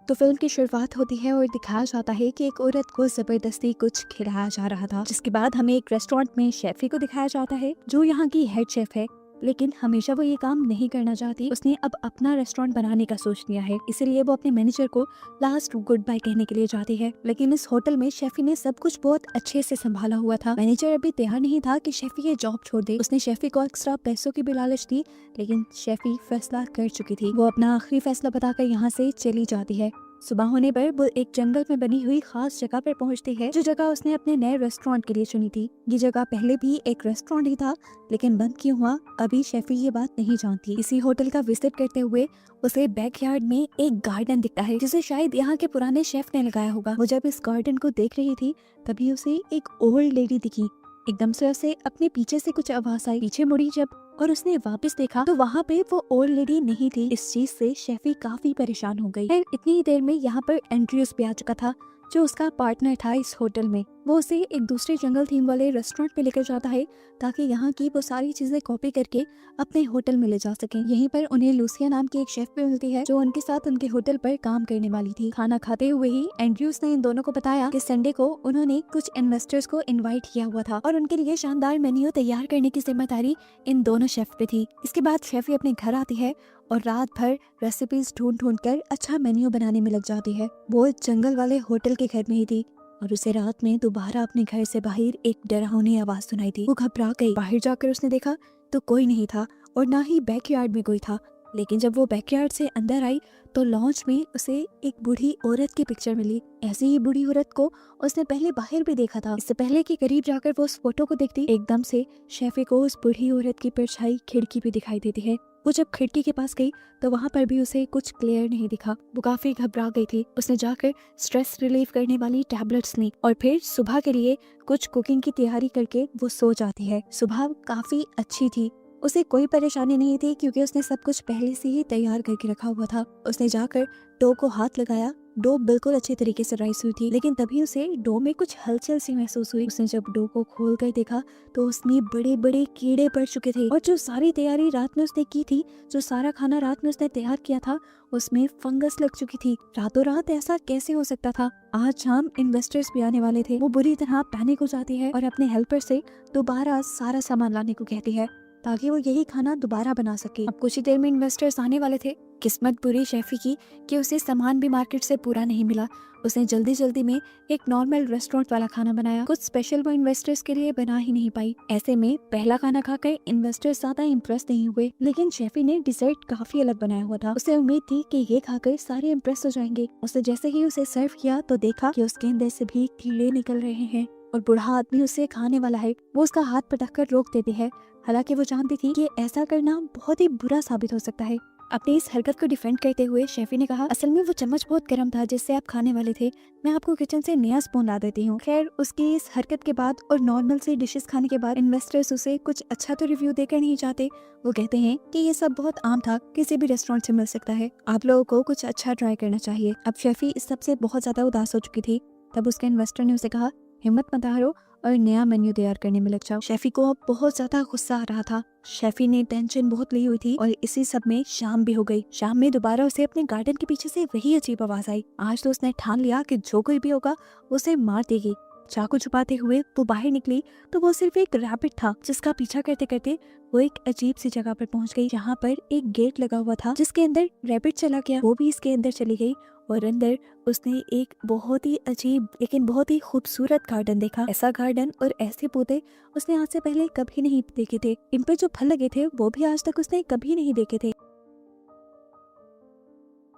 तो फिल्म की शुरुआत होती है और दिखाया जाता है कि एक औरत को जबरदस्ती कुछ खिलाया जा रहा था, जिसके बाद हमें एक रेस्टोरेंट में शेफी को दिखाया जाता है जो यहाँ की हेड शेफ है। लेकिन हमेशा वो ये काम नहीं करना चाहती। उसने अब अपना रेस्टोरेंट बनाने का सोच लिया है, इसीलिए वो अपने मैनेजर को लास्ट गुड बाय कहने के लिए जाती है। लेकिन इस होटल में शेफी ने सब कुछ बहुत अच्छे से संभाला हुआ था। मैनेजर अभी तैयार नहीं था कि शेफी ये जॉब छोड़ दे। उसने शेफी को एक्स्ट्रा पैसों की भी लालच दी, लेकिन शेफी फैसला कर चुकी थी। वो अपना आखिरी फैसला बताकर यहाँ से चली जाती है। सुबह होने पर वो एक जंगल में बनी हुई खास जगह पर पहुंचती है, जो जगह उसने अपने नए रेस्टोरेंट के लिए चुनी थी। ये जगह पहले भी एक रेस्टोरेंट ही था, लेकिन बंद क्यों हुआ अभी शेफी ये बात नहीं जानती। इसी होटल का विजिट करते हुए उसे बैकयार्ड में एक गार्डन दिखता है, जिसे शायद यहाँ के पुराने शेफ ने लगाया होगा। वो जब इस गार्डन को देख रही थी तभी उसे एक ओल्ड लेडी दिखी। एकदम से उसे अपने पीछे से कुछ आवाज आई। पीछे मुड़ी जब और उसने वापस देखा तो वहाँ पे वो ओल्ड लेडी नहीं थी। इस चीज से शेफी काफी परेशान हो गई। इतनी ही देर में यहाँ पर एंड्रयूस भी आ चुका था, जो उसका पार्टनर था इस होटल में। वो उसे एक दूसरे जंगल थीम वाले रेस्टोरेंट पे लेकर जाता है ताकि यहाँ की वो सारी चीजें कॉपी करके अपने होटल में ले जा सकें। यहीं पर उन्हें लूसिया नाम की एक शेफ भी मिलती है, जो उनके साथ उनके होटल पर काम करने वाली थी। खाना खाते हुए ही एंड्रयूस ने इन दोनों को बताया कि संडे को उन्होंने कुछ इन्वेस्टर्स को इन्वाइट किया हुआ था और उनके लिए शानदार मेन्यू तैयार करने की जिम्मेदारी इन दोनों शेफ पे थी। इसके बाद शेफी अपने घर आती है और रात भर रेसिपीज ढूंढ कर अच्छा मेन्यू बनाने में लग जाती है। वो जंगल वाले होटल के घर में ही थी और उसे रात में दोबारा अपने घर से बाहर एक डरावनी आवाज सुनाई दी। वो घबरा गई। बाहर जाकर उसने देखा तो कोई नहीं था और ना ही बैकयार्ड में कोई था। लेकिन जब वो बैकयार्ड से अंदर आई तो लॉन्च में उसे एक बूढ़ी औरत की पिक्चर मिली। ऐसी ही बूढ़ी औरत को उसने पहले बाहर भी देखा था। इससे पहले कि करीब जाकर वो उस फोटो को देखती, एकदम से शेफी को उस बूढ़ी औरत की परछाई खिड़की पे दिखाई देती है। वो जब खिड़की के पास गई तो वहाँ पर भी उसे कुछ क्लियर नहीं दिखा। वो काफी घबरा गई थी। उसने जाकर स्ट्रेस रिलीफ करने वाली टैबलेट्स ली और फिर सुबह के लिए कुछ कुकिंग की तैयारी करके वो सो जाती है। सुबह काफी अच्छी थी, उसे कोई परेशानी नहीं थी क्योंकि उसने सब कुछ पहले से ही तैयार करके रखा हुआ था। उसने जाकर डो को हाथ लगाया। डो बिल्कुल अच्छे तरीके से राइस हुई थी, लेकिन तभी उसे डो में कुछ हलचल सी महसूस हुई। उसने जब डो को खोल कर देखा तो उसमें बड़े बड़े कीड़े पड़ चुके थे और जो सारी तैयारी रात में उसने की थी, जो सारा खाना रात में उसने तैयार किया था, उसमें फंगस लग चुकी थी। रातों रात ऐसा कैसे हो सकता था? आज शाम इन्वेस्टर्स भी आने वाले थे। वो बुरी तरह पैनिक हो जाती है और अपने हेल्पर से दोबारा सारा सामान लाने को कहती है ताकि वो यही खाना दोबारा बना सके। अब कुछ ही देर में इन्वेस्टर्स आने वाले थे। किस्मत बुरी शेफी की कि उसे सामान भी मार्केट से पूरा नहीं मिला। उसने जल्दी जल्दी में एक नॉर्मल रेस्टोरेंट वाला खाना बनाया। कुछ स्पेशल वो इन्वेस्टर्स के लिए बना ही नहीं पाई। ऐसे में पहला खाना खाकर इन्वेस्टर्स ज्यादा इम्प्रेस नहीं हुए, लेकिन शेफी ने डिजर्ट काफी अलग बनाया हुआ था। उसे उम्मीद थी कि ये खाकर सारे इम्प्रेस हो जाएंगे। उसने जैसे ही उसे सर्व किया तो देखा कि उसके अंदर से भी कीड़े निकल रहे हैं और बूढ़ा आदमी उसे खाने वाला है। वो उसका हाथ पटक कर रोक देती है, हालांकि वो जानती थी कि ऐसा करना बहुत ही बुरा साबित हो सकता है। अपनी इस हरकत को डिफेंड करते हुए शेफी ने कहा, असल में वो चम्मच बहुत गर्म था जिससे आप खाने वाले थे। मैं आपको किचन से नया स्पून ला देती हूँ। खैर, उसकी इस हरकत के बाद और नॉर्मल से डिशेस खाने के बाद इन्वेस्टर्स उसे कुछ अच्छा तो रिव्यू देकर नहीं चाहते। वो कहते हैं कि ये सब बहुत आम था, किसी भी रेस्टोरेंट से मिल सकता है, आप लोगों को कुछ अच्छा ट्राई करना चाहिए। अब शेफी इस सब से बहुत ज्यादा उदास हो चुकी थी। तब उसके इन्वेस्टर ने उसे कहा, हिम्मत मत हारो और नया मेन्यू तैयार करने में लग जाओ। शेफी को अब बहुत ज्यादा गुस्सा आ रहा था। शेफी ने टेंशन बहुत ली हुई थी और इसी सब में शाम भी हो गई। शाम में दोबारा उसे अपने गार्डन के पीछे से वही अजीब आवाज आई। आज तो उसने ठान लिया कि जो कोई भी होगा उसे मार देगी। चाकू छुपाते हुए वो बाहर निकली तो वो सिर्फ एक रैबिट था, जिसका पीछा करते करते वो एक अजीब सी जगह पर पहुंच गई, जहाँ पर एक गेट लगा हुआ था जिसके अंदर रैबिट चला गया। वो भी इसके अंदर चली गई और अंदर उसने एक बहुत ही अजीब लेकिन बहुत ही खूबसूरत गार्डन देखा। ऐसा गार्डन और ऐसे पौधे उसने आज से पहले कभी नहीं देखे थे। इन पर जो फल लगे थे वो भी आज तक उसने कभी नहीं देखे थे।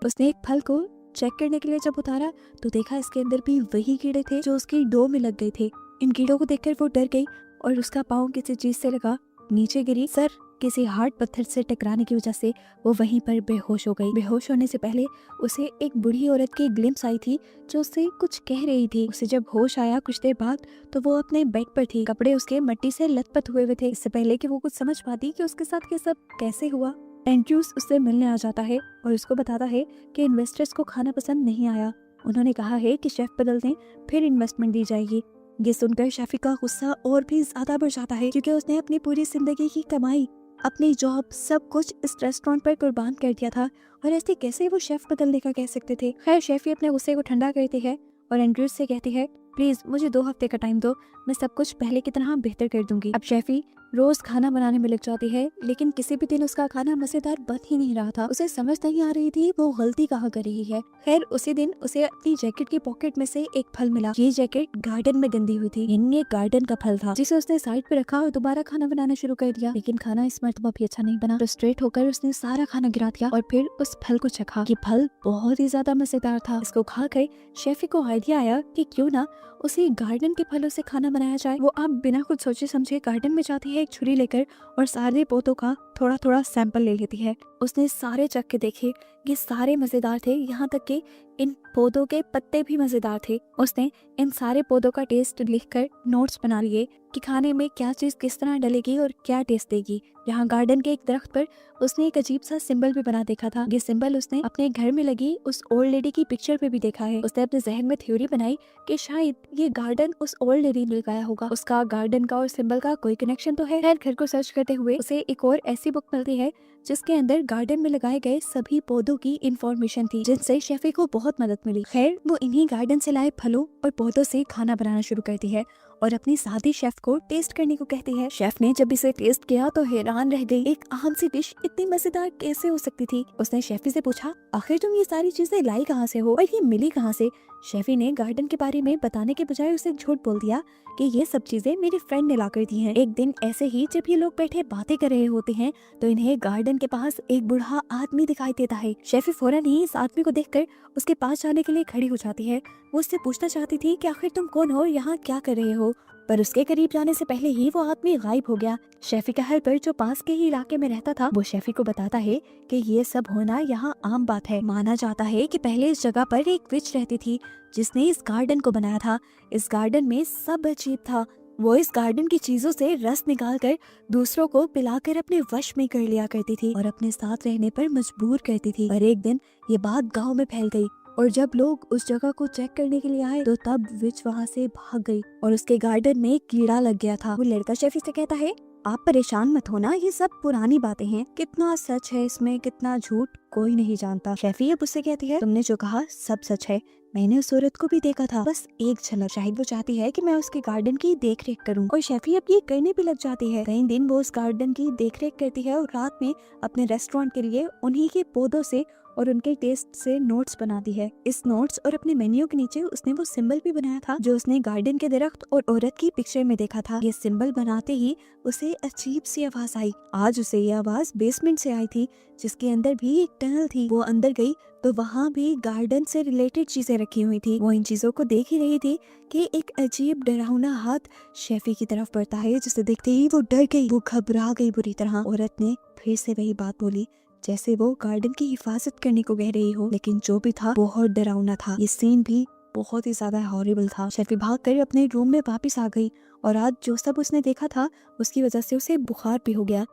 उसने एक फल को चेक करने के लिए जब उतारा तो देखा इसके अंदर भी वही कीड़े थे जो उसकी डो में लग गए थे। इन कीड़ों को देखकर वो डर गई और उसका पाँव किसी चीज से लगा, नीचे गिरी। सर किसी हार्ड पत्थर से टकराने की वजह से वो वहीं पर बेहोश हो गई। बेहोश होने से पहले उसे एक बूढ़ी औरत की ग्लिम्स आई थी जो उससे कुछ कह रही थी। उसे जब होश आया कुछ देर बाद तो वो अपने बेड पर थी। कपड़े उसके मिट्टी से लथपथ हुए थे। इससे पहले कि वो कुछ समझ पाती कि उसके साथ ये सब कैसे हुआ, एंड्रयूस उससे मिलने आ जाता है और उसको बताता है कि इन्वेस्टर्स को खाना पसंद नहीं आया। उन्होंने कहा है कि शेफ बदल दें, फिर इन्वेस्टमेंट दी जाएगी। ये सुनकर शेफी का गुस्सा और भी ज्यादा बढ़ जाता है क्योंकि उसने अपनी पूरी जिंदगी की कमाई अपनी जॉब, सब कुछ इस रेस्टोरेंट पर कुर्बान कर दिया था और ऐसे कैसे वो शेफ बदलने का कह सकते थे। खैर शेफी अपने गुस्से को ठंडा करती है और एंड्रयूज से कहती है प्लीज मुझे 2 हफ्ते का टाइम दो, मैं सब कुछ पहले की तरह बेहतर कर दूंगी। अब शेफी रोज खाना बनाने में लग जाती है, लेकिन किसी भी दिन उसका खाना मजेदार बन ही नहीं रहा था। उसे समझ नहीं आ रही थी वो गलती कहाँ कर रही है। खैर उसी दिन उसे अपनी जैकेट की पॉकेट में से एक फल मिला। ये जैकेट गार्डन में गंदी हुई थी, ये गार्डन का फल था जिसे उसने साइड पे रखा और दोबारा खाना बनाना शुरू कर दिया, लेकिन खाना इस मर्तबा भी अच्छा नहीं बना। फ्रस्ट्रेट होकर उसने सारा खाना गिरा दिया और फिर उस फल को चखा। ये फल बहुत ही ज्यादा मजेदार था। इसको खाकर शेफी को आइडिया आया कि क्यों ना उसे गार्डन के फलों से खाना बनाया जाए। वो अब बिना कुछ सोचे समझे गार्डन में जाती है एक छुरी लेकर और सारे पौधों का थोड़ा थोड़ा सैंपल ले लेती है। उसने सारे चख के देखे, ये सारे मजेदार थे, यहाँ तक कि इन पौधों के पत्ते भी मजेदार थे। उसने इन सारे पौधों का टेस्ट लिखकर नोट्स बना लिए कि खाने में क्या चीज किस तरह डलेगी और क्या टेस्ट देगी। यहाँ गार्डन के एक दरख्त पर उसने एक अजीब सा सिंबल भी बना देखा था। ये सिंबल उसने अपने घर में लगी उस ओल्ड लेडी की पिक्चर पे भी देखा है। उसने अपने जहन में थ्योरी बनाई कि शायद ये गार्डन उस ओल्ड लेडी ने लगाया होगा। उसका गार्डन का और सिंबल का कोई कनेक्शन तो है। खैर घर को सर्च करते हुए उसे एक और ऐसी बुक मिलती है जिसके अंदर गार्डन में लगाए गए सभी पौधों की इंफॉर्मेशन थी, जिनसे शेफी को बहुत मदद मिली। खैर वो इन्हीं गार्डन से लाए फलों और पौधों से खाना बनाना शुरू करती है और अपनी साथी शेफ को टेस्ट करने को कहती है। शेफ ने जब इसे टेस्ट किया तो हैरान रह गई। एक आम सी डिश इतनी मजेदार कैसे हो सकती थी। उसने शेफी से पूछा आखिर तुम ये सारी चीजें लाई कहाँ से हो और ये मिली कहाँ से। शेफी ने गार्डन के बारे में बताने के बजाय उसे झूठ बोल दिया कि ये सब चीजें मेरी फ्रेंड ने लाकर दी हैं। एक दिन ऐसे ही जब ये लोग बैठे बातें कर रहे होते हैं तो इन्हें गार्डन के पास एक बूढ़ा आदमी दिखाई देता है। शेफी फौरन ही इस आदमी को देखकर उसके पास जाने के लिए खड़ी हो जाती है। वो उससे पूछना चाहती थी कि आखिर तुम कौन हो, यहाँ क्या कर रहे हो, पर उसके करीब जाने से पहले ही वो आदमी गायब हो गया। शेफी का हेल्पर जो पास के ही इलाके में रहता था वो शेफी को बताता है कि ये सब होना यहाँ आम बात है। माना जाता है कि पहले इस जगह पर एक विच रहती थी जिसने इस गार्डन को बनाया था। इस गार्डन में सब अजीब था। वो इस गार्डन की चीजों से रस निकालकर दूसरों को पिलाकर अपने वश में कर लिया करती थी और अपने साथ रहने पर मजबूर करती थी। और एक दिन ये बात गांव में फैल गई और जब लोग उस जगह को चेक करने के लिए आए तो तब विच वहाँ से भाग गई और उसके गार्डन में एक कीड़ा लग गया था। वो लड़का शेफी से कहता है आप परेशान मत होना, ये सब पुरानी बातें हैं, कितना सच है इसमें कितना झूठ कोई नहीं जानता। शेफी अब उससे कहती है तुमने जो कहा सब सच है, मैंने उस औरत को भी देखा था, बस एक झलक। शायद वो चाहती है कि मैं उसके गार्डन की देख रेख करूँ और शेफी अब ये करने भी लग जाती है। कई दिन वो उस गार्डन की देख रेख करती है और रात में अपने रेस्टोरेंट के लिए उन्हीं के पौधों से और उनके टेस्ट से नोट्स बनाती है। इस नोट्स और अपने मेन्यू के नीचे उसने वो सिंबल भी बनाया था जो उसने गार्डन के दरख्त और औरत की पिक्चर में देखा था। ये सिंबल बनाते ही उसे अजीब सी आवाज आई। आज उसे ये आवाज बेसमेंट से आई थी जिसके अंदर भी एक टनल थी। वो अंदर गई तो वहाँ भी गार्डन से रिलेटेड चीजें रखी हुई थी। वो इन चीजों को देख ही रही थी कि एक अजीब डरावना हाथ शेफी की तरफ बढ़ता है, जिसे देखते ही वो डर गई, वो घबरा गई बुरी तरह। औरत ने फिर से वही बात बोली जैसे वो गार्डन की हिफाजत करने को कह रही हो, लेकिन जो भी था बहुत डरावना था। ये सीन भी बहुत ही ज्यादा हॉरिबल था। शेफी भागकर अपने रूम में वापस आ गई और आज जो सब उसने देखा था उसकी वजह से उसे बुखार भी हो गया।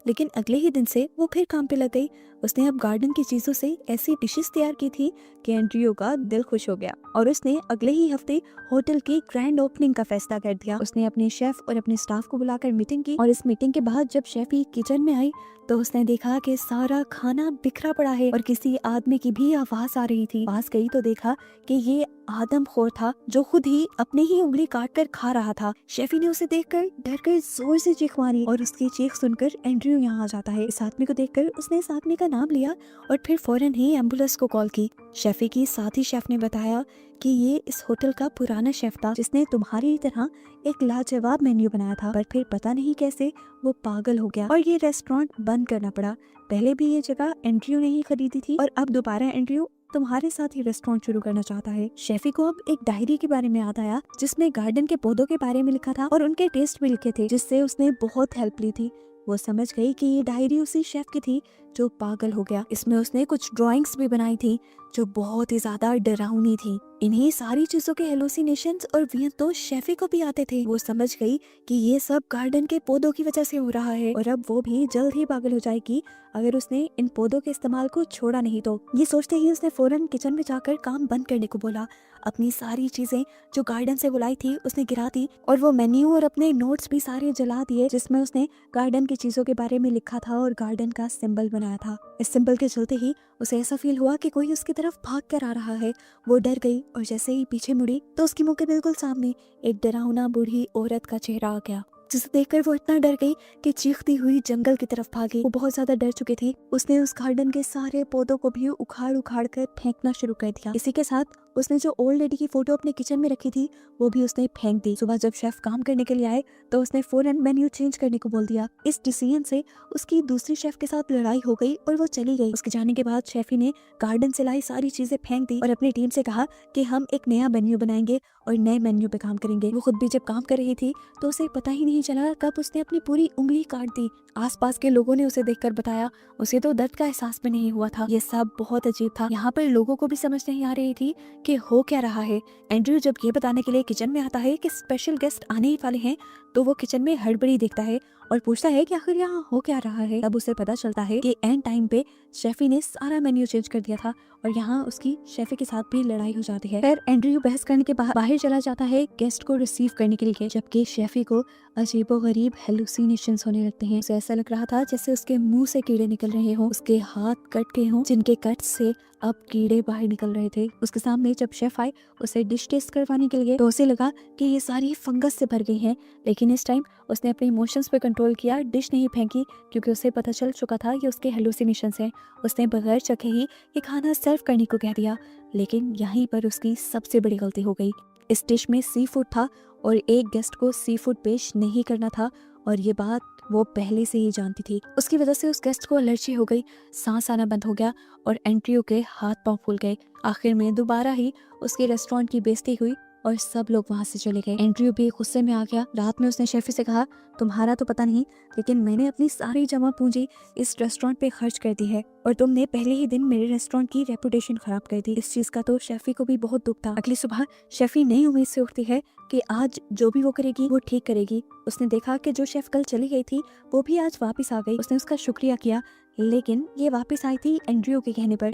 लेकिन अगले ही दिन से वो फिर काम पे लग गई। उसने अब गार्डन की चीजों से ऐसी डिशेस तैयार की थी कि एंड्रयू का दिल खुश हो गया और उसने अगले ही हफ्ते होटल की ग्रैंड ओपनिंग का फैसला कर दिया। उसने अपने शेफ और अपने स्टाफ को बुलाकर मीटिंग की और इस मीटिंग के बाद जब शेफी किचन में आई तो उसने देखा कि सारा खाना बिखरा पड़ा है और किसी आदमी की भी आवाज आ रही थी। पास गई तो देखा कि ये आदमखोर था जो खुद ही अपनी ही उंगली काट कर खा रहा था। शेफी ने उसे देखकर डरकर जोर से चीख मारी और उसकी चीख सुनकर एंड्रयू यहाँ आ जाता है। इस आदमी को देखकर उसने इस आदमी का नाम लिया और फिर फौरन ही एम्बुलेंस को कॉल की। शेफी की साथी शेफ ने बताया कि ये इस होटल का पुराना शेफ था जिसने तुम्हारी तरह एक लाजवाब मेन्यू बनाया था, पर फिर पता नहीं कैसे वो पागल हो गया और ये रेस्टोरेंट बंद करना पड़ा। पहले भी ये जगह एंड्रयू ने ही खरीदी थी और अब दोबारा एंड्रयू तुम्हारे साथ ही रेस्टोरेंट शुरू करना चाहता है। शेफी को अब एक डायरी के बारे में याद आया जिसमें गार्डन के पौधों के बारे में लिखा था और उनके टेस्ट भी लिखे थे, जिससे उसने बहुत हेल्प ली थी। वो समझ गई कि ये डायरी उसी शेफ की थी जो पागल हो गया। इसमें उसने कुछ ड्राइंग्स भी बनाई थी जो बहुत ही ज्यादा डरावनी थी। इन्हीं सारी चीजों के हेलुसिनेशंस और विजन तो शेफी को भी आते थे। वो समझ गई कि ये सब गार्डन के पौधों की वजह से हो रहा है और अब वो भी जल्द ही पागल हो जाएगी अगर उसने इन पौधों के इस्तेमाल को छोड़ा नहीं तो। ये सोचते ही उसने फौरन किचन में जाकर काम बंद करने को बोला। अपनी सारी चीजें जो गार्डन से बुलाई थी उसने गिरा दी और वो मेन्यू और अपने नोट्स भी सारे जला दिए जिसमें उसने गार्डन की चीजों के बारे में लिखा था और गार्डन का सिंबल बनाया था। इस सिंबल के चलते ही उसे ऐसा फील हुआ कि कोई उसकी तरफ भाग कर आ रहा है। वो डर गई और जैसे ही पीछे मुड़ी तो उसकी मुंह के बिल्कुल सामने एक डरावना बूढ़ी औरत का चेहरा आ गया, जिसे देखकर वो इतना डर गई कि चीखती हुई जंगल की तरफ भागी। वो बहुत ज्यादा डर चुकी थी। उसने उस गार्डन के सारे पौधों को भी उखाड़ उखाड़ कर फेंकना शुरू कर दिया। इसी के साथ उसने जो ओल्ड लेडी की फोटो अपने किचन में रखी थी वो भी उसने फेंक दी। सुबह जब शेफ काम करने के लिए आए तो उसने फौरन मेन्यू चेंज करने को बोल दिया। इस डिसीजन से उसकी दूसरी शेफ के साथ लड़ाई हो गई और वो चली गई। उसके जाने के बाद शेफी ने गार्डन से लाई सारी चीजें फेंक दी और अपनी टीम से कहा कि हम एक नया मेन्यू बनाएंगे और नए मेन्यू पे काम करेंगे। वो खुद भी जब काम कर रही थी तो उसे पता ही नहीं चला कब उसने अपनी पूरी उंगली काट दी। आसपास के लोगों ने उसे देखकर बताया उसे तो दर्द का एहसास भी नहीं हुआ था। ये सब बहुत अजीब था। यहाँ पर लोगों को भी समझ नहीं आ रही थी कि हो क्या रहा है। एंड्रयू जब ये बताने के लिए किचन में आता है कि स्पेशल गेस्ट आने ही वाले हैं तो वो किचन में हड़बड़ी देखता है और पूछता है कि आखिर यहाँ हो क्या रहा है। तब उसे पता चलता है कि एंड टाइम पे शेफी ने सारा मेन्यू चेंज कर दिया था और यहाँ उसकी शेफी के साथ भी लड़ाई हो जाती है। फिर एंड्रयू बहस करने के बाद बाहर चला जाता है गेस्ट को रिसीव करने के लिए, जबकि शेफी को अजीबोगरीब हेलुसिनेशंस होने लगते हैं। उसे ऐसा लग रहा था जैसे उसके मुंह से कीड़े निकल रहे हों, उसके हाथ कट गए हों जिनके कट से अब कीड़े बाहर निकल रहे थे। उसके सामने जब शेफ आए उसे डिश टेस्ट करवाने के लिए तो उसे लगा कि ये सारी फंगस से भर गई हैं, लेकिन इस टाइम उसने अपने इमोशंस पे कंट्रोल किया, डिश नहीं फेंकी क्योंकि उसे पता चल चुका था कि उसके हेलुसिनेशंस हैं। उसने बगैर चखे ही ये खाना सर्व करने को कह दिया, लेकिन यहीं पर उसकी सबसे बड़ी गलती हो गई। इस डिश में सी फूड था और एक गेस्ट को सी फूड पेश नहीं करना था और ये बात वो पहले से ही जानती थी। उसकी वजह से उस गेस्ट को एलर्जी हो गई, सांस आना बंद हो गया और एंट्रियो के हाथ पांव फूल गए। आखिर में दोबारा ही उसके रेस्टोरेंट की बेइज्जती हुई और सब लोग वहां से चले गए। एंड्रयू भी गुस्से में आ गया। रात में उसने शेफी से कहा तुम्हारा तो पता नहीं, लेकिन मैंने अपनी सारी जमा पूंजी इस रेस्टोरेंट पे खर्च कर दी है और तुमने पहले ही दिन मेरे रेस्टोरेंट की रेपुटेशन खराब कर दी। इस चीज का तो शेफी को भी बहुत दुख था। अगली सुबह शेफी नई उम्मीद से उठती है कि आज जो भी वो करेगी वो ठीक करेगी। उसने देखा कि जो शेफ कल चली गई थी वो भी आज वापिस आ गई। उसने उसका शुक्रिया किया, लेकिन ये वापिस आई थी एंड्रयू के कहने पर।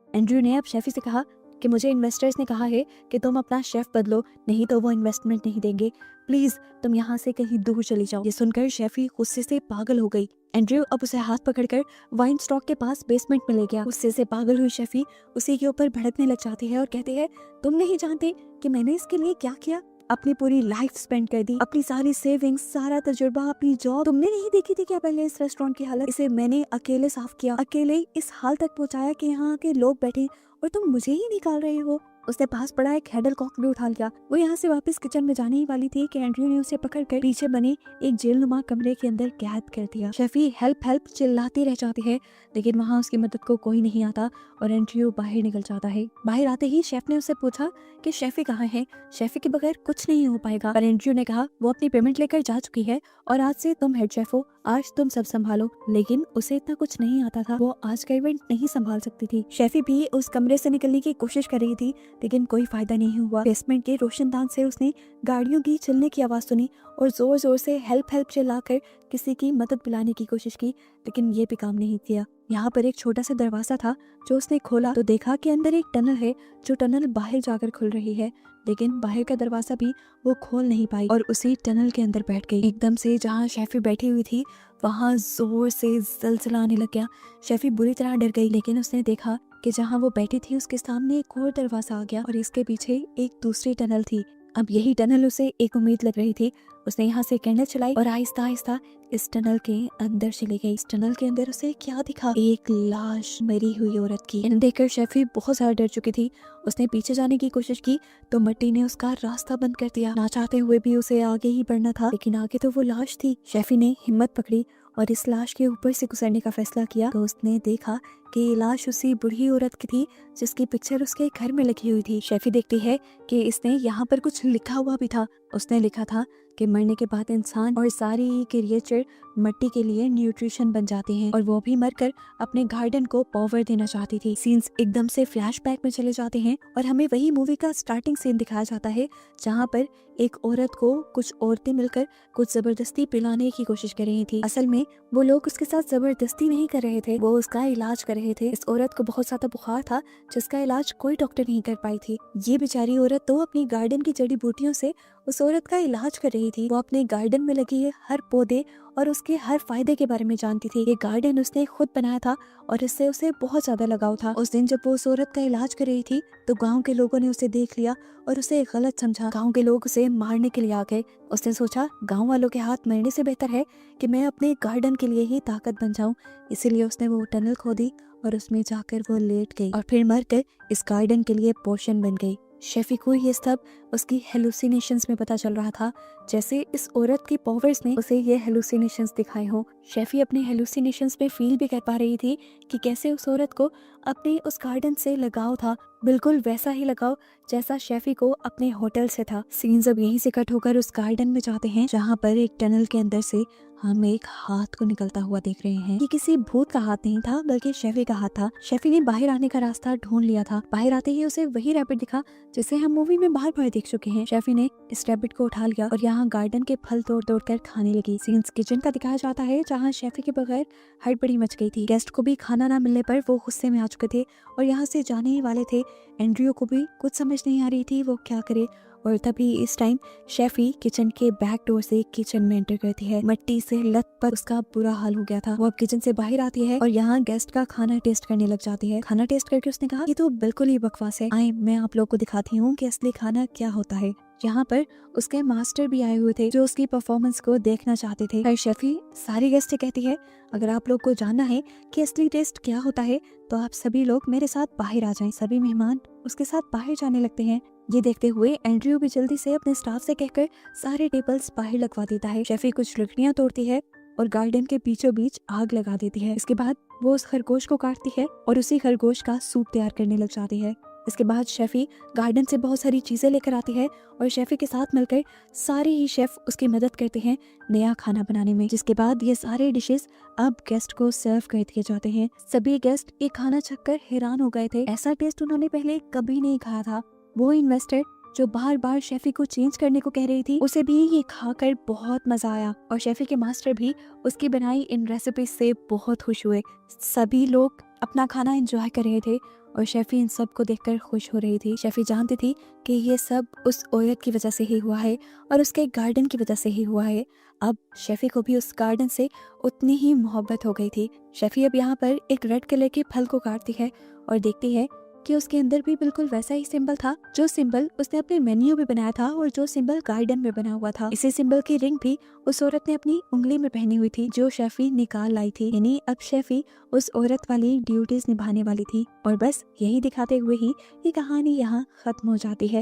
एंड्रयू ने अब शेफी से कहा कि मुझे इन्वेस्टर्स ने कहा है कि तुम अपना शेफ बदलो, नहीं तो वो इन्वेस्टमेंट नहीं देंगे। प्लीज तुम यहाँ से कहीं दूर चली जाओ। ये सुनकर शेफी गुस्से से पागल हो गई। एंड्रयू अब उसे हाथ पकड़कर वाइन स्टॉक के पास बेसमेंट में ले गया। गुस्से से पागल हुई शेफी उसी के ऊपर भड़कने लग जाती है और कहती है तुम नहीं जानते कि मैंने इसके लिए क्या किया। अपनी पूरी लाइफ स्पेंड कर दी, अपनी सारी सेविंग्स, सारा तजुर्बा, अपनी जॉब। तुमने नहीं देखी थी क्या पहले इस रेस्टोरेंट की हालत? इसे मैंने अकेले साफ किया, अकेले इस हाल तक पहुंचाया कि यहाँ के लोग बैठे और तुम मुझे ही निकाल रहे हो। उसने पास पड़ा एक हैडल कॉक भी उठा लिया। वो यहाँ से वापस किचन में जाने ही वाली थी कि एंड्रयू ने उसे पकड़कर पीछे बने एक जेलनुमा कमरे के अंदर कैद कर दिया। शेफी हेल्प हेल्प चिल्लाती रह जाती है, लेकिन वहाँ उसकी मदद को कोई नहीं आता और एंड्रयू बाहर निकल जाता है। बाहर आते ही शेफ ने उससे पूछा कि शेफी कहाँ है, शेफी के बगैर कुछ नहीं हो पाएगा। पर एंड्रयू ने कहा वो अपनी पेमेंट लेकर जा चुकी है और आज से तुम हेड शेफ हो, आज तुम सब संभालो। लेकिन उसे इतना कुछ नहीं आता था, वो आज का इवेंट नहीं संभाल सकती थी। शेफी भी उस कमरे से निकलने की कोशिश कर रही थी, लेकिन कोई फायदा नहीं हुआ। बेसमेंट के रोशनदान से उसने गाड़ियों की चलने की आवाज सुनी और जोर जोर से हेल्प हेल्प चिल्लाकर किसी की मदद बुलाने की कोशिश की, लेकिन ये भी काम नहीं किया। यहाँ पर एक छोटा सा दरवाजा था जो उसने खोला तो देखा कि अंदर एक टनल है, जो टनल बाहर जाकर खुल रही है, लेकिन बाहर का दरवाजा भी वो खोल नहीं पाई और उसी टनल के अंदर बैठ गई। एकदम से जहाँ शेफी बैठी हुई थी वहाँ जोर से जलजला आने लग गया। शेफी बुरी तरह डर गई, लेकिन उसने देखा कि जहाँ वो बैठी थी उसके सामने एक और दरवाजा आ गया और इसके पीछे एक दूसरी टनल थी। अब यही टनल उसे एक उम्मीद लग रही थी। उसने यहाँ से कैंडल चलाई और आहिस्ता आहिस्ता इस टनल के अंदर चली गई। इस टनल के अंदर उसे क्या दिखा? एक लाश, मरी हुई औरत की। इन्हें देखकर शेफी बहुत ज्यादा डर चुकी थी। उसने पीछे जाने की कोशिश की तो मिट्टी ने उसका रास्ता बंद कर दिया। ना चाहते हुए भी उसे आगे ही बढ़ना था, लेकिन आगे तो वो लाश थी। शेफी ने हिम्मत पकड़ी और इस लाश के ऊपर से गुजरने का फैसला किया तो उसने देखा कि ये लाश उसी बुढ़ी औरत की थी जिसकी पिक्चर उसके घर में लगी हुई थी। शेफी देखती है कि इसने यहाँ पर कुछ लिखा हुआ भी था। उसने लिखा था कि मरने के बाद इंसान और सारी क्रिएचर मिट्टी के लिए न्यूट्रिशन बन जाते हैं और वो भी मरकर अपने गार्डन को पावर देना चाहती थी। सीन्स एकदम से फ्लैशबैक में चले जाते हैं और हमें वही मूवी का स्टार्टिंग सीन दिखाया जाता है जहाँ पर एक औरत को कुछ औरतें मिलकर कुछ जबरदस्ती पिलाने की कोशिश कर रही थी। असल में वो लोग उसके साथ जबरदस्ती नहीं कर रहे थे, वो उसका इलाज कर रहे थे। इस औरत को बहुत ज्यादा बुखार था जिसका इलाज कोई डॉक्टर नहीं कर पाई थी। ये बेचारी औरत तो अपनी गार्डन की जड़ी बूटियों से उस औरत का इलाज कर रही थी। वो अपने गार्डन में लगी हर पौधे और उसके हर फायदे के बारे में जानती थी। ये गार्डन उसने खुद बनाया था और इससे उसे बहुत ज्यादा लगाव था। उस दिन जब वो उस औरत का इलाज कर रही थी तो गांव के लोगों ने उसे देख लिया और उसे गलत समझा। गांव के लोग उसे मारने के लिए आ गए। उसने सोचा गांव वालों के हाथ मरने से बेहतर है कि मैं अपने गार्डन के लिए ही ताकत बन जाऊं। इसीलिए उसने वो टनल खोदी और उसमें जाकर वो लेट गई और फिर मरकर इस गार्डन के लिए पोषण बन गई। शेफी को ये सब उसकी हेलुसिनेशंस में पता चल रहा था, जैसे इस औरत की पावर्स ने उसे ये हेलुसिनेशंस दिखाए हों। शेफी अपने हेलुसिनेशंस में फील भी कर पा रही थी कि कैसे उस औरत को अपने उस गार्डन से लगाव था, बिल्कुल वैसा ही लगाव जैसा शेफी को अपने होटल से था। सीन्स अब यहीं से कट होकर उस गार्डन में जाते हैं जहाँ पर एक टनल के अंदर से हम एक हाथ को निकलता हुआ देख रहे हैं। ये किसी भूत का हाथ नहीं था बल्कि शेफी का हाथ था। शेफी ने बाहर आने का रास्ता ढूंढ लिया था। बाहर आते ही उसे वही रैबिट दिखा जिसे हम मूवी में बार बार देख चुके हैं। शेफी ने इस रैबिट को उठा लिया और यहाँ गार्डन के फल तोड़ तोड़ कर खाने लगी। सीन्स किचन का दिखाया जाता है जहाँ शेफी के बगैर हड़बड़ी मच गई थी। गेस्ट को भी खाना ना मिलने पर वो गुस्से में आ चुके थे और यहाँ से जाने ही वाले थे। एंड्रयू को भी कुछ समझ नहीं आ रही थी वो क्या करे और तभी इस टाइम शेफी किचन के बैक डोर से किचन में एंटर करती है। मिट्टी से लथपथ उसका बुरा हाल हो गया था। वो अब किचन से बाहर आती है और यहाँ गेस्ट का खाना टेस्ट करने लग जाती है। खाना टेस्ट करके उसने कहा ये तो बिल्कुल ही बकवास है, आए मैं आप लोग को दिखाती हूँ कि असली खाना क्या होता है। यहाँ पर उसके मास्टर भी आए हुए थे जो उसकी परफॉर्मेंस को देखना चाहते थे। पर शेफी सारी गेस्ट से कहती है अगर आप लोग को जानना है कि असली टेस्ट क्या होता है तो आप सभी लोग मेरे साथ बाहर आ जाएं। सभी मेहमान उसके साथ बाहर जाने लगते हैं। ये देखते हुए एंड्रयू भी जल्दी से अपने स्टाफ से कहकर सारे टेबल्स बाहर लगवा देता है। शेफी कुछ लकड़ियां तोड़ती है और गार्डन के बीचों बीच आग लगा देती है। इसके बाद वो उस खरगोश को काटती है और उसी खरगोश का सूप तैयार करने लग जाती है। इसके बाद शेफी गार्डन से बहुत सारी चीजें लेकर आती है और शेफी के साथ मिलकर सारे ही शेफ उसकी मदद करते हैं नया खाना बनाने में। जिसके बाद ये सारे डिशेस अब गेस्ट को सर्व कर दिए जाते हैं। सभी गेस्ट ये खाना छककर हैरान हो गए थे। ऐसा टेस्ट उन्होंने पहले कभी नहीं खाया था। वो इन्वेस्टर जो बार बार शेफी को चेंज करने को कह रही थी उसे भी ये खाकर बहुत मजा आया और शेफी के मास्टर भी उसकी बनाई इन रेसिपी से बहुत खुश हुए। सभी लोग अपना खाना एंजॉय कर रहे थे और शेफी इन सब को देखकर खुश हो रही थी। शेफी जानती थी कि ये सब उस औरत की वजह से ही हुआ है और उसके गार्डन की वजह से ही हुआ है। अब शेफी को भी उस गार्डन से उतनी ही मोहब्बत हो गई थी। शेफी अब यहाँ पर एक रेड कलर के फल को काटती है और देखती है कि उसके अंदर भी बिल्कुल वैसा ही सिंबल था जो सिंबल उसने अपने मेन्यू में बनाया था और जो सिंबल गार्डन में बना हुआ था। इसी सिंबल की रिंग भी उस औरत ने अपनी उंगली में पहनी हुई थी जो शेफी निकाल लाई थी। यानी अब शेफी उस औरत वाली ड्यूटीज निभाने वाली थी। और बस यही दिखाते हुए ही ये कहानी यहाँ खत्म हो जाती है।